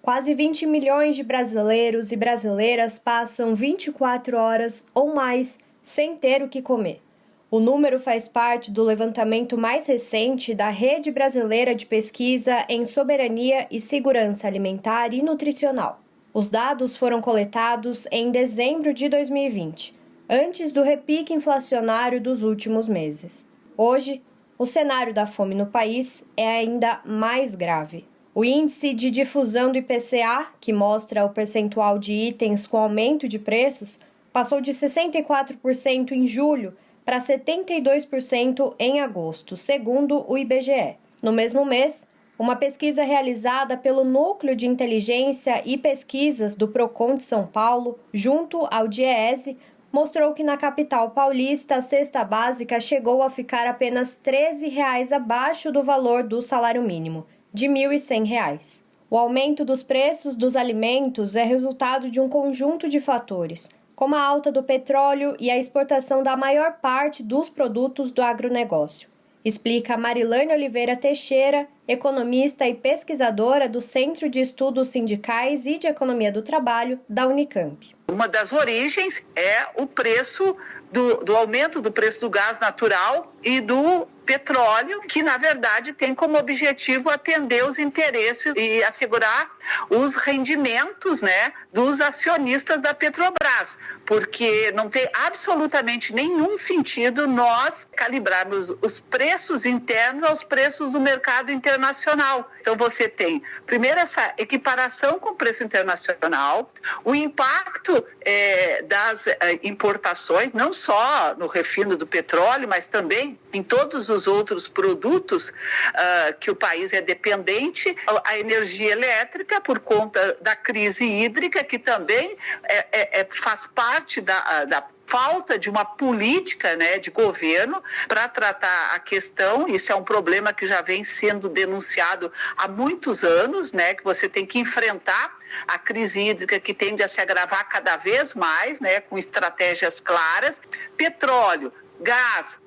Quase 20 milhões de brasileiros e brasileiras passam 24 horas ou mais sem ter o que comer. O número faz parte do levantamento mais recente da Rede Brasileira de Pesquisa em Soberania e Segurança Alimentar e Nutricional. Os dados foram coletados em dezembro de 2020, antes do repique inflacionário dos últimos meses. Hoje, o cenário da fome no país é ainda mais grave. O índice de difusão do IPCA, que mostra o percentual de itens com aumento de preços, passou de 64% em julho para 72% em agosto, segundo o IBGE. No mesmo mês, uma pesquisa realizada pelo Núcleo de Inteligência e Pesquisas do Procon de São Paulo, junto ao DIEESE, mostrou que na capital paulista a cesta básica chegou a ficar apenas R$ 13 abaixo do valor do salário mínimo, de R$ 1.100. O aumento dos preços dos alimentos é resultado de um conjunto de fatores, como a alta do petróleo e a exportação da maior parte dos produtos do agronegócio, explica Marilane Oliveira Teixeira, economista e pesquisadora do Centro de Estudos Sindicais e de Economia do Trabalho da Unicamp. Uma das origens é o preço do aumento do preço do gás natural e do petróleo, que na verdade tem como objetivo atender os interesses e assegurar os rendimentos, dos acionistas da Petrobras, porque não tem absolutamente nenhum sentido nós calibrarmos os preços internos aos preços do mercado internacional. Então você tem, primeiro, essa equiparação com o preço internacional, o impacto das importações, não só no refino do petróleo, mas também em todos os outros produtos que o país é dependente, a energia elétrica por conta da crise hídrica, que também faz parte da falta de uma política de governo para tratar a questão. Isso é um problema que já vem sendo denunciado há muitos anos, que você tem que enfrentar a crise hídrica, que tende a se agravar cada vez mais, com estratégias claras. Petróleo, gás,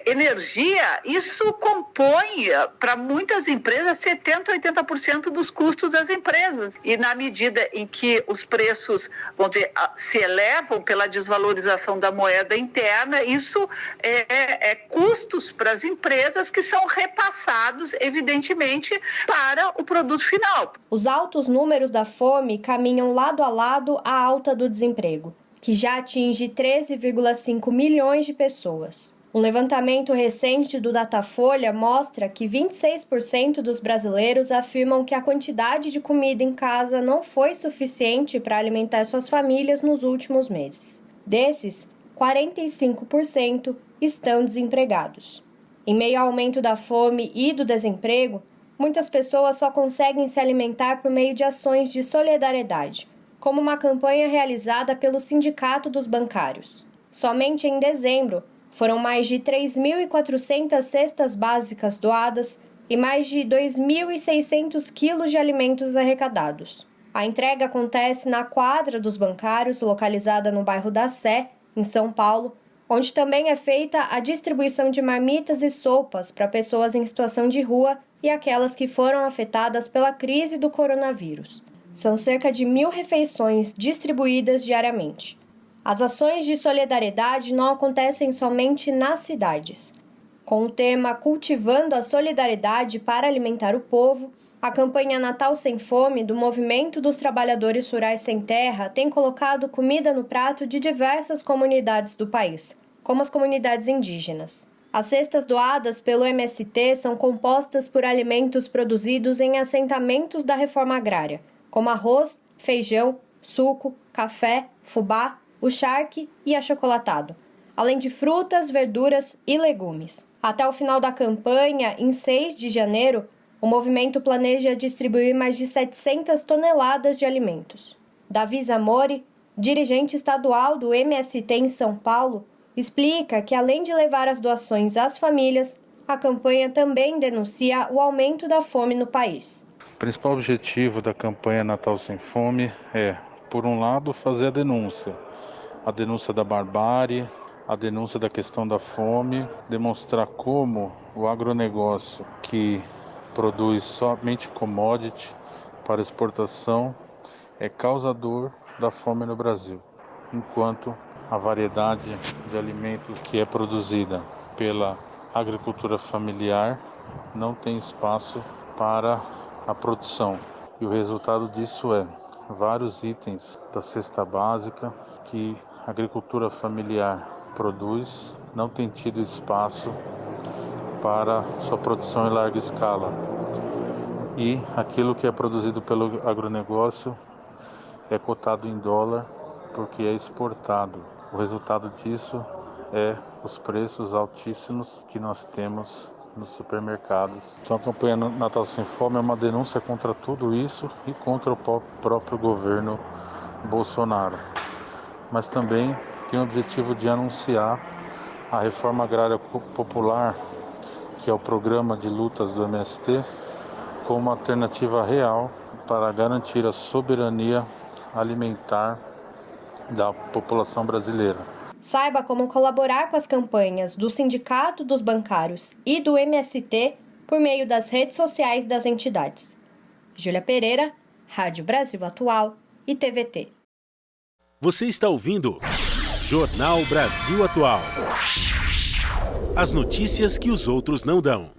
energia, isso compõe para muitas empresas 70%, 80% dos custos das empresas. E na medida em que os preços, vamos dizer, se elevam pela desvalorização da moeda interna, isso é custos para as empresas que são repassados, evidentemente, para o produto final. Os altos números da fome caminham lado a lado à alta do desemprego, que já atinge 13,5 milhões de pessoas. Um levantamento recente do Datafolha mostra que 26% dos brasileiros afirmam que a quantidade de comida em casa não foi suficiente para alimentar suas famílias nos últimos meses. Desses, 45% estão desempregados. Em meio ao aumento da fome e do desemprego, muitas pessoas só conseguem se alimentar por meio de ações de solidariedade, como uma campanha realizada pelo Sindicato dos Bancários. Somente em dezembro, foram mais de 3.400 cestas básicas doadas e mais de 2.600 quilos de alimentos arrecadados. A entrega acontece na quadra dos bancários, localizada no bairro da Sé, em São Paulo, onde também é feita a distribuição de marmitas e sopas para pessoas em situação de rua e aquelas que foram afetadas pela crise do coronavírus. São cerca de 1.000 refeições distribuídas diariamente. As ações de solidariedade não acontecem somente nas cidades. Com o tema Cultivando a Solidariedade para Alimentar o Povo, a campanha Natal Sem Fome do Movimento dos Trabalhadores Rurais Sem Terra tem colocado comida no prato de diversas comunidades do país, como as comunidades indígenas. As cestas doadas pelo MST são compostas por alimentos produzidos em assentamentos da reforma agrária, como arroz, feijão, suco, café, fubá, o charque e achocolatado, além de frutas, verduras e legumes. Até o final da campanha, em 6 de janeiro, o movimento planeja distribuir mais de 700 toneladas de alimentos. Davi Zamori, dirigente estadual do MST em São Paulo, explica que, além de levar as doações às famílias, a campanha também denuncia o aumento da fome no país. O principal objetivo da campanha Natal Sem Fome é, por um lado, fazer a denúncia da barbárie, a denúncia da questão da fome, demonstrar como o agronegócio, que produz somente commodity, para exportação é causador da fome no Brasil, enquanto a variedade de alimentos que é produzida pela agricultura familiar não tem espaço para a produção. E o resultado disso é vários itens da cesta básica que a agricultura familiar produz não tem tido espaço para sua produção em larga escala. E aquilo que é produzido pelo agronegócio é cotado em dólar porque é exportado. O resultado disso é os preços altíssimos que nós temos nos supermercados. Então a campanha Natal Sem Fome é uma denúncia contra tudo isso e contra o próprio governo Bolsonaro. Mas também tem o objetivo de anunciar a reforma agrária popular, que é o programa de lutas do MST, como uma alternativa real para garantir a soberania alimentar da população brasileira. Saiba como colaborar com as campanhas do Sindicato dos Bancários e do MST por meio das redes sociais das entidades. Júlia Pereira, Rádio Brasil Atual e TVT. Você está ouvindo Jornal Brasil Atual. As notícias que os outros não dão.